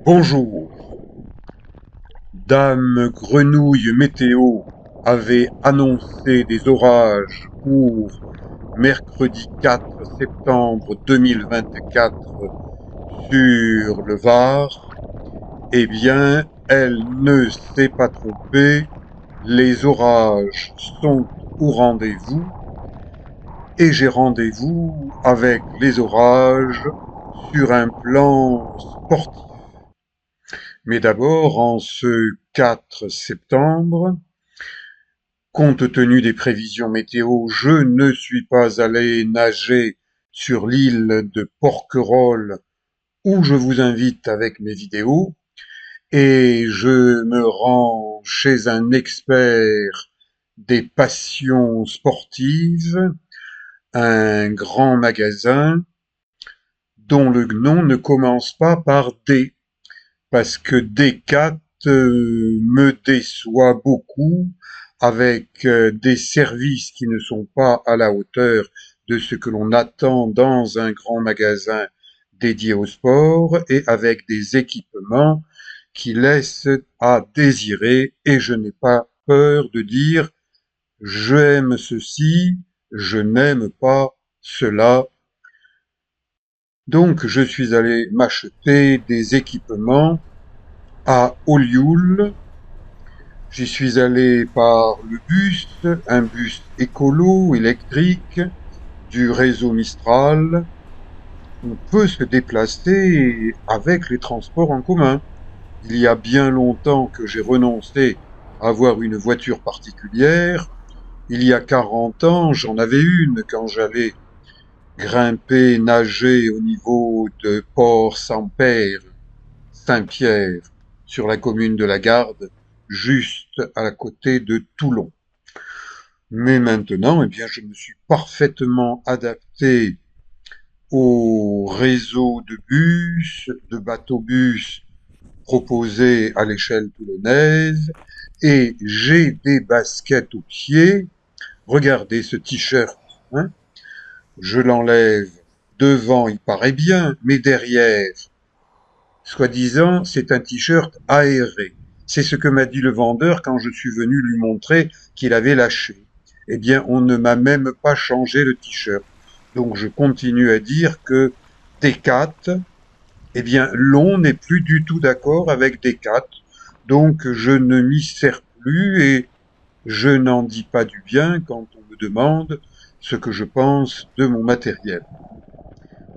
Bonjour. Dame Grenouille Météo avait annoncé des orages pour mercredi 4 septembre 2024 sur le Var. Eh bien, elle ne s'est pas trompée. Les orages sont au rendez-vous et j'ai rendez-vous avec les orages sur un plan sportif. Mais d'abord, en ce 4 septembre, compte tenu des prévisions météo, je ne suis pas allé nager sur l'île de Porquerolles où je vous invite avec mes vidéos et je me rends chez un expert des passions sportives, un grand magasin dont le nom ne commence pas par D, parce que Decat me déçoit beaucoup avec des services qui ne sont pas à la hauteur de ce que l'on attend dans un grand magasin dédié au sport et avec des équipements qui laissent à désirer, et je n'ai pas peur de dire j'aime ceci, je n'aime pas cela. Donc je suis allé m'acheter des équipements à Olioul. J'y suis allé par le bus, un bus écolo, électrique, du réseau Mistral. On peut se déplacer avec les transports en commun. Il y a bien longtemps que j'ai renoncé à avoir une voiture particulière. Il y a 40 ans, j'en avais une quand j'allais grimper, nager au niveau de Port-Saint-Père, Saint-Pierre, sur la commune de la Garde, juste à côté de Toulon. Mais maintenant, eh bien, je me suis parfaitement adapté au réseau de bus, de bateaux-bus proposés à l'échelle toulonnaise, et j'ai des baskets aux pieds. Regardez ce t-shirt, hein. Je l'enlève. Devant, il paraît bien, mais derrière, soi-disant, c'est un t-shirt aéré. C'est ce que m'a dit le vendeur quand je suis venu lui montrer qu'il avait lâché. Eh bien, on ne m'a même pas changé le t-shirt. Donc, je continue à dire que Decat, eh bien, l'on n'est plus du tout d'accord avec Decat. Donc, je ne m'y sers plus et je n'en dis pas du bien quand on me demande ce que je pense de mon matériel.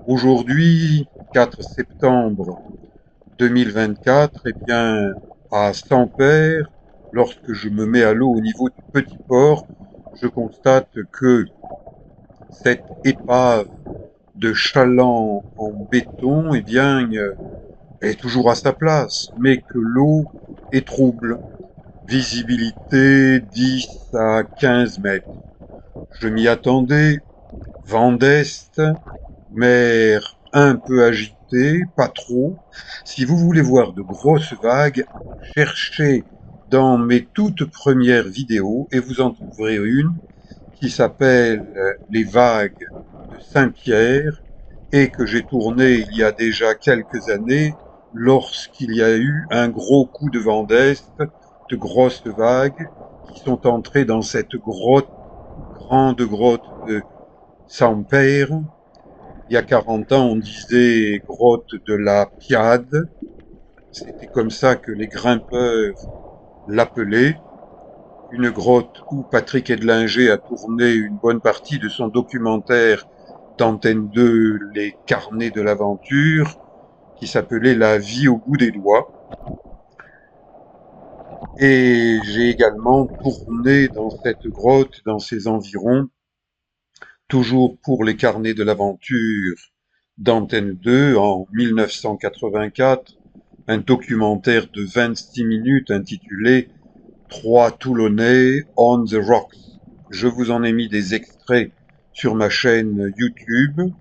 Aujourd'hui, 4 septembre 2024, eh bien, à Saint-Père, lorsque je me mets à l'eau au niveau du petit port, je constate que cette épave de chaland en béton, eh bien, est toujours à sa place, mais que l'eau est trouble. Visibilité 10 à 15 mètres. Je m'y attendais, vent d'est, mer un peu agitée, pas trop. Si vous voulez voir de grosses vagues, cherchez dans mes toutes premières vidéos et vous en trouverez une qui s'appelle Les vagues de Saint-Pierre et que j'ai tournée il y a déjà quelques années lorsqu'il y a eu un gros coup de vent d'est, de grosses vagues qui sont entrées dans cette grotte, grande grotte de Saint-Père. Il y a 40 ans, on disait grotte de la Piade. C'était comme ça que les grimpeurs l'appelaient. Une grotte où Patrick Edlinger a tourné une bonne partie de son documentaire d'Antenne 2, Les Carnets de l'aventure, qui s'appelait La vie au bout des doigts. Et j'ai également tourné dans cette grotte, dans ses environs, toujours pour Les Carnets de l'aventure d'Antenne 2 en 1984, un documentaire de 26 minutes intitulé Trois Toulonnais on the Rocks. Je vous en ai mis des extraits sur ma chaîne YouTube.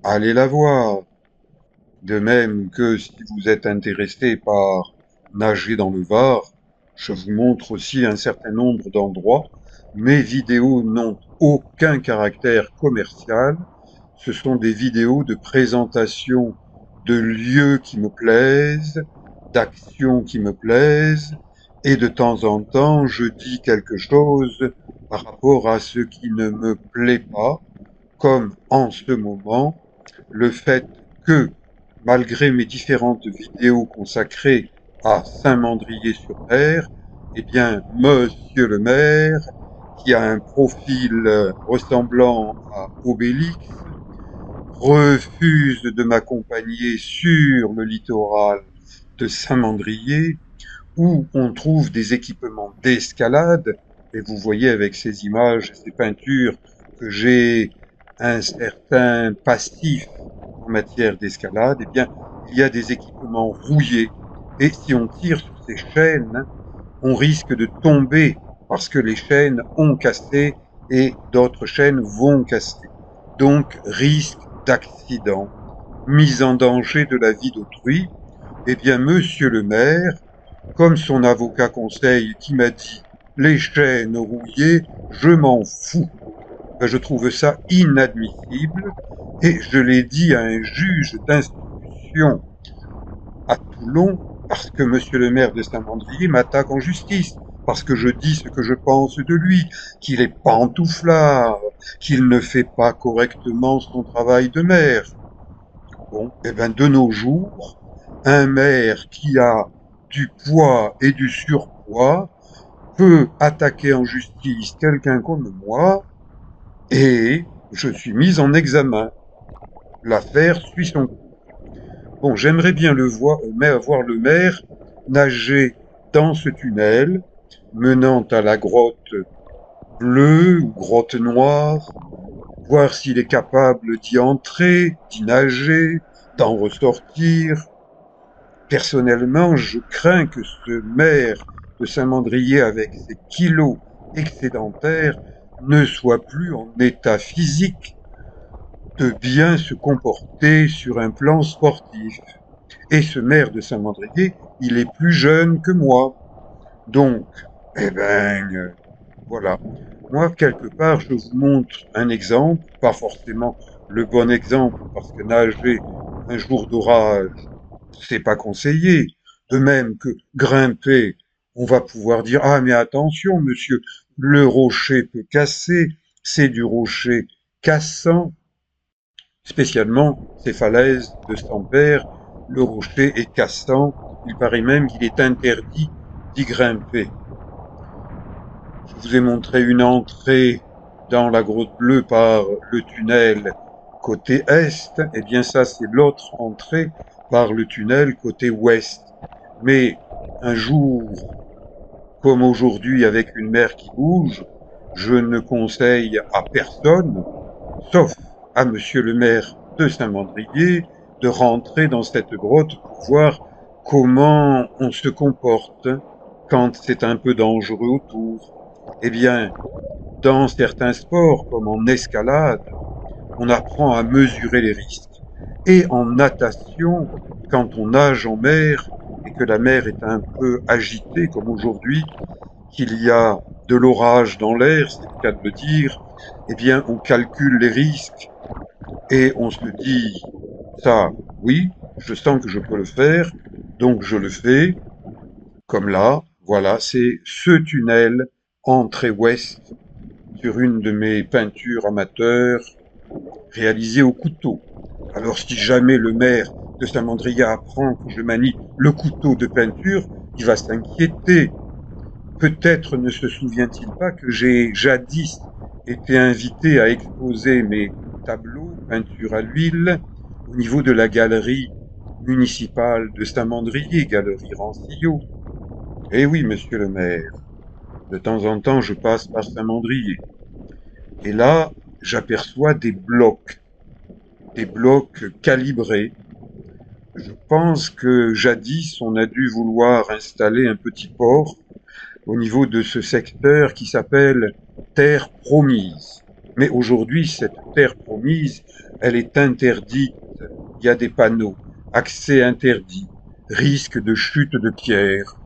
Allez la voir. De même que si vous êtes intéressé par nager dans le Var, je vous montre aussi un certain nombre d'endroits. Mes vidéos n'ont aucun caractère commercial. Ce sont des vidéos de présentation de lieux qui me plaisent, d'actions qui me plaisent, et de temps en temps, je dis quelque chose par rapport à ce qui ne me plaît pas, comme en ce moment, le fait que, malgré mes différentes vidéos consacrées à Saint-Mandrier-sur-Mer, eh bien, monsieur le maire, qui a un profil ressemblant à Obélix, refuse de m'accompagner sur le littoral de Saint-Mandrier, où on trouve des équipements d'escalade, et vous voyez avec ces images, ces peintures, que j'ai un certain passif en matière d'escalade. Eh bien, il y a des équipements rouillés, et si on tire sur ces chaînes, on risque de tomber parce que les chaînes ont cassé et d'autres chaînes vont casser. Donc, risque d'accident, mise en danger de la vie d'autrui. Eh bien, monsieur le maire, comme son avocat conseil qui m'a dit les chaînes rouillées, je m'en fous. Ben, je trouve ça inadmissible et je l'ai dit à un juge d'instruction à Toulon parce que monsieur le maire de Saint-Mandrier m'attaque en justice, parce que je dis ce que je pense de lui, qu'il est pantouflard, qu'il ne fait pas correctement son travail de maire. Bon, eh ben de nos jours, un maire qui a du poids et du surpoids peut attaquer en justice quelqu'un comme moi et je suis mis en examen. L'affaire suit son cours. Bon, j'aimerais bien voir le maire nager dans ce tunnel menant à la grotte bleue ou grotte noire, voir s'il est capable d'y entrer, d'y nager, d'en ressortir. Personnellement, je crains que ce maire de Saint-Mandrier, avec ses kilos excédentaires, ne soit plus en état physique de bien se comporter sur un plan sportif. Et ce maire de Saint-Mandrier, il est plus jeune que moi. Donc, eh ben, voilà. Moi, quelque part, je vous montre un exemple, pas forcément le bon exemple, parce que nager un jour d'orage, c'est pas conseillé. De même que grimper, on va pouvoir dire, ah, mais attention, monsieur, le rocher peut casser, c'est du rocher cassant, spécialement ces falaises de Sampère, le rocher est cassant, il paraît même qu'il est interdit d'y grimper. Je vous ai montré une entrée dans la grotte bleue par le tunnel côté est, et bien ça c'est l'autre entrée par le tunnel côté ouest. Mais un jour, comme aujourd'hui avec une mer qui bouge, je ne conseille à personne, sauf à monsieur le maire de Saint-Mandrier, de rentrer dans cette grotte pour voir comment on se comporte quand c'est un peu dangereux autour. Eh bien, dans certains sports, comme en escalade, on apprend à mesurer les risques. Et en natation, quand on nage en mer et que la mer est un peu agitée, comme aujourd'hui, qu'il y a de l'orage dans l'air, c'est le cas de le dire, eh bien, on calcule les risques et on se dit, ça, oui, je sens que je peux le faire, donc je le fais, comme là, voilà, c'est ce tunnel entrée ouest sur une de mes peintures amateurs réalisées au couteau. Alors si jamais le maire de Saint-Mandriat apprend que je manie le couteau de peinture, il va s'inquiéter. Peut-être ne se souvient-il pas que j'ai jadis été invité à exposer mes tableaux, peintures à l'huile, au niveau de la galerie municipale de Saint-Mandrier, galerie Rancillot. Eh oui, monsieur le maire, de temps en temps je passe par Saint-Mandrier. Et là, j'aperçois des blocs calibrés. Je pense que jadis, on a dû vouloir installer un petit port au niveau de ce secteur qui s'appelle Terre Promise. Mais aujourd'hui, cette terre promise, elle est interdite. Il y a des panneaux. Accès interdit. Risque de chute de pierre.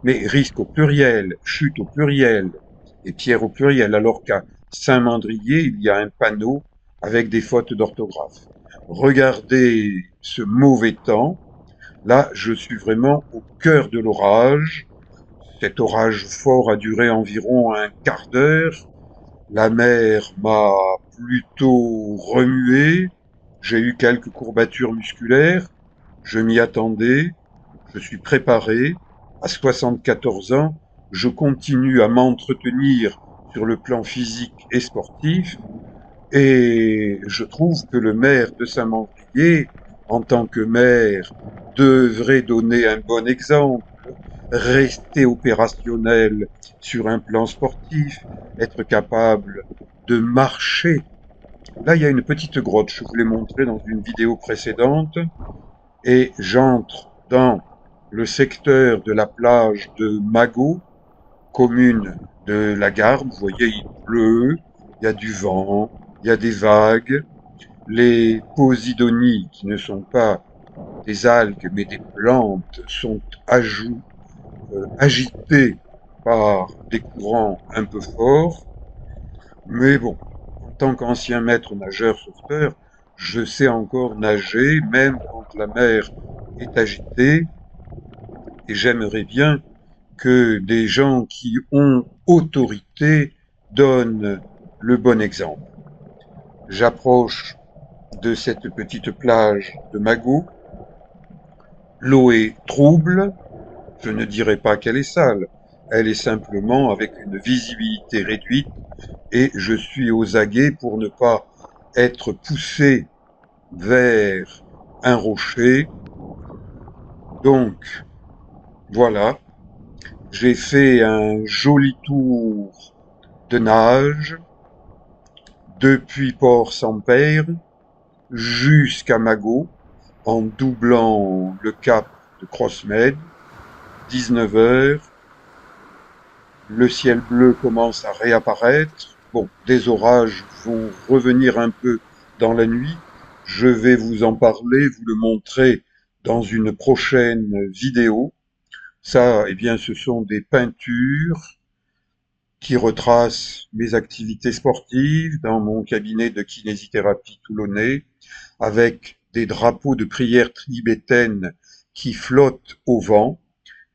Mais risque au pluriel, chute au pluriel, et pierre au pluriel, alors qu'à Saint-Mandrier, il y a un panneau avec des fautes d'orthographe. Regardez ce mauvais temps. Là, je suis vraiment au cœur de l'orage. Cet orage fort a duré environ un quart d'heure. La mer m'a plutôt remué. J'ai eu quelques courbatures musculaires. Je m'y attendais. Je suis préparé. À 74 ans, je continue à m'entretenir sur le plan physique et sportif. Et je trouve que le maire de Saint-Mandrier, en tant que maire, devrait donner un bon exemple, rester opérationnel sur un plan sportif, être capable de marcher. Là, il y a une petite grotte, je vous l'ai montré dans une vidéo précédente, et j'entre dans le secteur de la plage de Magot, commune de la Garde. Vous voyez, il pleut, il y a du vent, il y a des vagues. Les posidonies, qui ne sont pas des algues mais des plantes, sont agitées par des courants un peu forts. Mais bon, en tant qu'ancien maître nageur sauveteur, je sais encore nager, même quand la mer est agitée, et j'aimerais bien que des gens qui ont autorité donnent le bon exemple. J'approche de cette petite plage de Magot. L'eau est trouble, je ne dirais pas qu'elle est sale, elle est simplement avec une visibilité réduite et je suis aux aguets pour ne pas être poussé vers un rocher. Donc voilà, j'ai fait un joli tour de nage depuis Port-Sampère jusqu'à Magot en doublant le cap de Crossmed. 19 heures, le ciel bleu commence à réapparaître. Bon, des orages vont revenir un peu dans la nuit. Je vais vous en parler, vous le montrer dans une prochaine vidéo. Ça, eh bien, ce sont des peintures qui retracent mes activités sportives dans mon cabinet de kinésithérapie toulonnais, avec des drapeaux de prière tibétaine qui flottent au vent.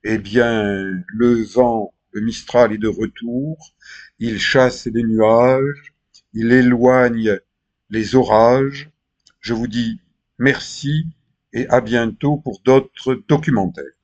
Eh bien, le vent, le Mistral est de retour, il chasse les nuages, il éloigne les orages. Je vous dis merci et à bientôt pour d'autres documentaires.